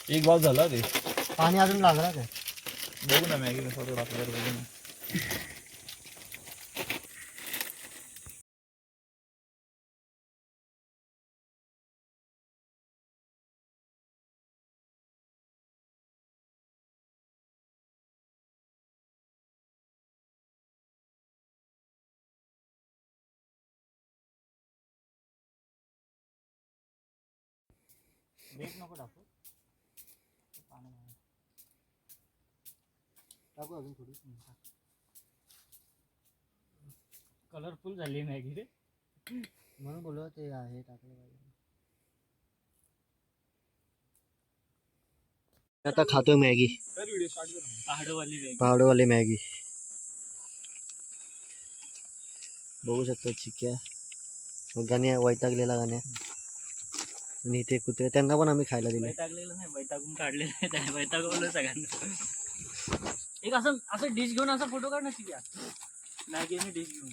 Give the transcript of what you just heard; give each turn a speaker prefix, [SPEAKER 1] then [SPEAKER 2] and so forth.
[SPEAKER 1] एक भाव झाला ते.
[SPEAKER 2] पाणी अजून लागला काय
[SPEAKER 1] बघू ना मॅगी मसाला टाकल्यावर बघू ना.
[SPEAKER 2] नको टाकू टाकू अजून थोडी कलरफुल झाली मॅगी रे म्हणून बोललो ते आहे टाकलं पाहिजे. आता खातो मॅगी पहाडवाली मॅगी बघू शकतो चिक्या गाण्या वैतागलेला गाण्या आणि इथे कुत्रे त्यांना पण आम्ही खायला दिले.
[SPEAKER 3] वैतागलेलं नाही वैतागून काढलेलं आहे वैतागवलं सगळ्यांना. एक असं असं डिश घेऊन असा फोटो काढ ना चिक्या मॅगी आणि डिश घेऊन